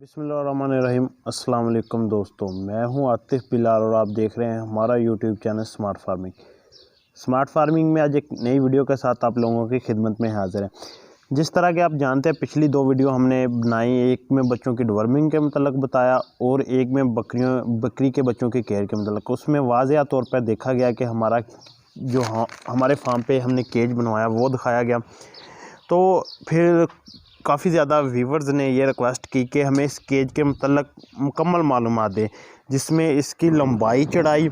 बिस्मिल्लाहिर्रहमानिर्रहीम। अस्सलाम वालेकुम दोस्तों, मैं हूं आतिफ बिलाल और आप देख रहे हैं हमारा YouTube channel smart farming. Smart farming में आज एक नई वीडियो के साथ आप लोगों की खिदमत में हाजिर हैं। जिस तरह के आप जानते हैं, पिछली दो वीडियो हमने बनाई, एक में बच्चों की डिवर्मिंग के मतलब बताया और एक में बकरी के बच्चों की केयर के मतलब। उसमें वाज़ेह तौर पर देखा गया कि हमारा जो हमारे फार्म पे हमने केज बनवाया वो दिखाया गया। तो फिर काफ़ी ज़्यादा व्यूवर्स ने ये रिक्वेस्ट की कि हमें इस केज के मतलब मुकम्मल मालूमात दें, जिसमें इसकी लंबाई चौड़ाई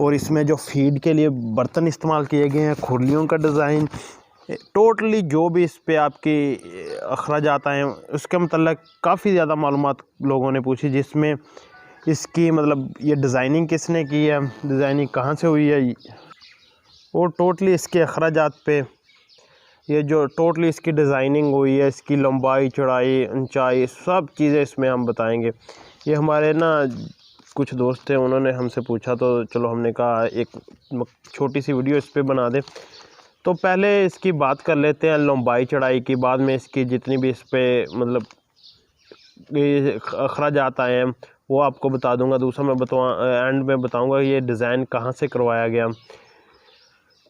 और इसमें जो फीड के लिए बर्तन इस्तेमाल किए गए हैं, खुरलियों का डिज़ाइन, टोटली जो भी इस पे आपकी अखराजात आए हैं उसके मतलब काफ़ी ज़्यादा मालूमात लोगों ने पूछी। जिसमें इसकी मतलब ये डिज़ाइनिंग किसने की है, डिज़ाइनिंग कहाँ से हुई है, और टोटली इसके अखराजात पे ये जो टोटली इसकी डिज़ाइनिंग हुई है, इसकी लंबाई चौड़ाई ऊंचाई सब चीज़ें इसमें हम बताएंगे। ये हमारे ना कुछ दोस्त थे, उन्होंने हमसे पूछा तो चलो हमने कहा एक छोटी सी वीडियो इस पे बना दें। तो पहले इसकी बात कर लेते हैं लंबाई चौड़ाई की, बाद में इसकी जितनी भी इस पे मतलब अखराजात आए हैं वो आपको बता दूंगा। दूसरा मैं एंड में बताऊँगा ये डिज़ाइन कहाँ से करवाया गया।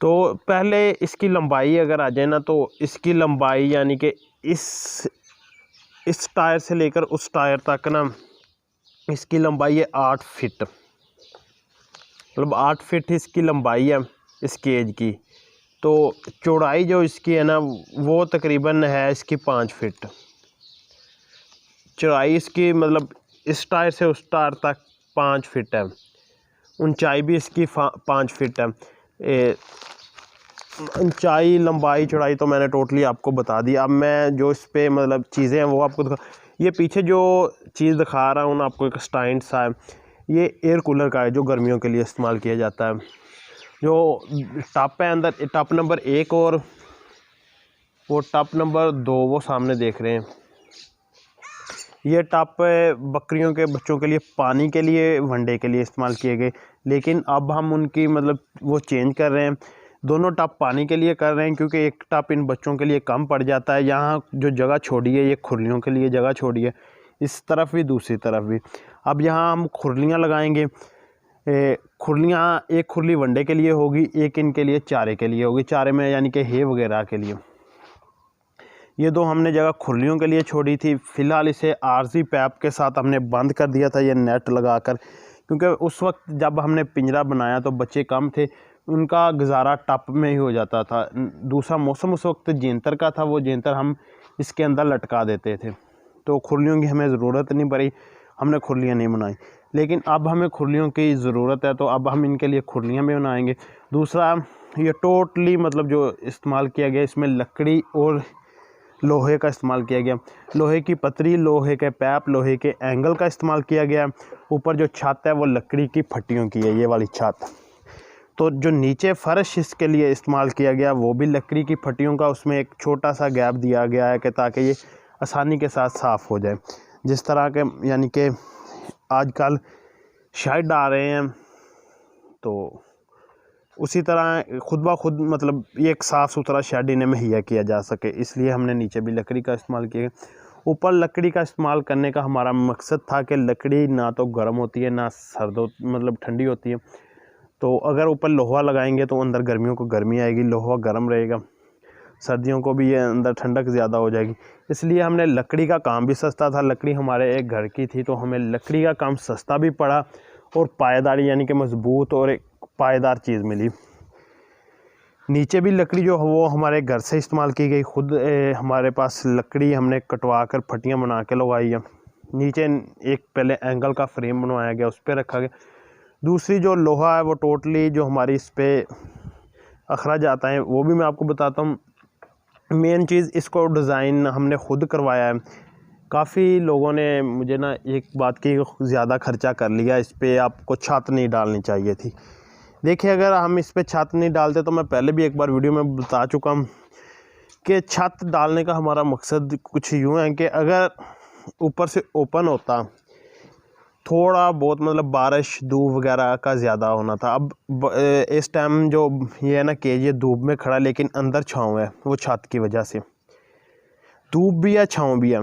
तो पहले इसकी लंबाई अगर आ जाए ना, तो इसकी लंबाई यानी कि इस टायर से लेकर उस टायर तक ना इसकी लंबाई है 8 फीट, मतलब 8 फीट इसकी लंबाई है इस केज की। तो चौड़ाई जो इसकी है ना वो तकरीबन है इसकी 5 फीट चौड़ाई इसकी, मतलब इस टायर से उस टायर तक 5 फीट है। ऊंचाई भी इसकी 5 फीट है। ऊंचाई लंबाई चौड़ाई तो मैंने टोटली आपको बता दी। अब मैं जो इस पे मतलब चीज़ें हैं वो आपको ये पीछे जो चीज़ दिखा रहा हूँ ना आपको, एक स्टैंड सा है, ये एयर कूलर का है जो गर्मियों के लिए इस्तेमाल किया जाता है। जो टप है अंदर, टप नंबर 1 और वो टप नंबर 2 वो सामने देख रहे हैं। ये टप बकरियों के बच्चों के लिए पानी के लिए वनडे के लिए इस्तेमाल किए गए, लेकिन अब हम उनकी मतलब वो चेंज कर रहे हैं। दोनों टप पानी के लिए कर रहे हैं क्योंकि एक टप इन बच्चों के लिए कम पड़ जाता है। यहाँ जो जगह छोड़ी है ये खुरलियों के लिए जगह छोड़ी है, इस तरफ भी दूसरी तरफ भी। अब यहाँ हम खुरलियाँ लगाएंगे। खुरलियाँ, एक खुरली वनडे के लिए होगी, एक इनके लिए चारे के लिए होगी, चारे में यानी कि हे वगैरह के लिए। ये दो हमने जगह खुरलियों के लिए छोड़ी थी। फ़िलहाल इसे आरजी पैप के साथ हमने बंद कर दिया था, ये नेट लगाकर, क्योंकि उस वक्त जब हमने पिंजरा बनाया तो बच्चे कम थे, उनका गुजारा टप में ही हो जाता था। दूसरा मौसम उस वक्त जेंतर का था, वो जेंतर हम इसके अंदर लटका देते थे, तो खुरलियों की हमें ज़रूरत नहीं पड़ी, हमने खुरलियाँ नहीं बनाई। लेकिन अब हमें खुरलियों की ज़रूरत है तो अब हम इनके लिए खुरलियाँ भी बनाएंगे। दूसरा, ये टोटली मतलब जो इस्तेमाल किया गया इसमें लकड़ी और लोहे का इस्तेमाल किया गया। लोहे की पतरी, लोहे के पैप, लोहे के एंगल का इस्तेमाल किया गया। ऊपर जो छत है वो लकड़ी की फट्टियों की है, ये वाली छत। तो जो नीचे फ़र्श इसके लिए इस्तेमाल किया गया वो भी लकड़ी की फट्टियों का, उसमें एक छोटा सा गैप दिया गया है कि ताकि ये आसानी के साथ साफ़ हो जाए। जिस तरह के यानी कि आजकल शेड आ रहे हैं, तो उसी तरह खुद ब खुद मतलब ये एक साफ़ सुथरा शेड इन्हें मुहैया किया जा सके, इसलिए हमने नीचे भी लकड़ी का इस्तेमाल किया। ऊपर लकड़ी का इस्तेमाल करने का हमारा मकसद था कि लकड़ी ना तो गर्म होती है ना मतलब ठंडी होती है। तो अगर ऊपर लोहा लगाएंगे तो अंदर गर्मियों को गर्मी आएगी, लोहा गर्म रहेगा, सर्दियों को भी ये अंदर ठंडक ज़्यादा हो जाएगी। इसलिए हमने लकड़ी का काम भी सस्ता था, लकड़ी हमारे एक घर की थी तो हमें लकड़ी का काम सस्ता भी पड़ा और पायदारी यानी कि मजबूत और एक पायदार चीज़ मिली। नीचे भी लकड़ी जो वो हमारे घर से इस्तेमाल की गई, खुद हमारे पास लकड़ी हमने कटवा कर फटियाँ बना के लगवाई है। नीचे एक पहले एंगल का फ्रेम बनवाया गया, उस पर रखा गया। दूसरी जो लोहा है वो टोटली जो हमारी इस पर अखराज आता है वो भी मैं आपको बताता हूँ। मेन चीज़, इसको डिज़ाइन हमने खुद करवाया है। काफ़ी लोगों ने मुझे ना एक बात की, ज़्यादा खर्चा कर लिया, इस पर आपको छत नहीं डालनी चाहिए थी। देखिए, अगर हम इस पर छत नहीं डालते तो मैं पहले भी एक बार वीडियो में बता चुका हूँ कि छत डालने का हमारा मकसद कुछ यूँ है कि अगर ऊपर से ओपन होता, थोड़ा बहुत मतलब बारिश धूप वगैरह का ज़्यादा होना था। अब इस टाइम जो ये है ना केज, ये धूप में खड़ा लेकिन अंदर छाँव है, वो छत की वजह से धूप भी है छाँव भी है।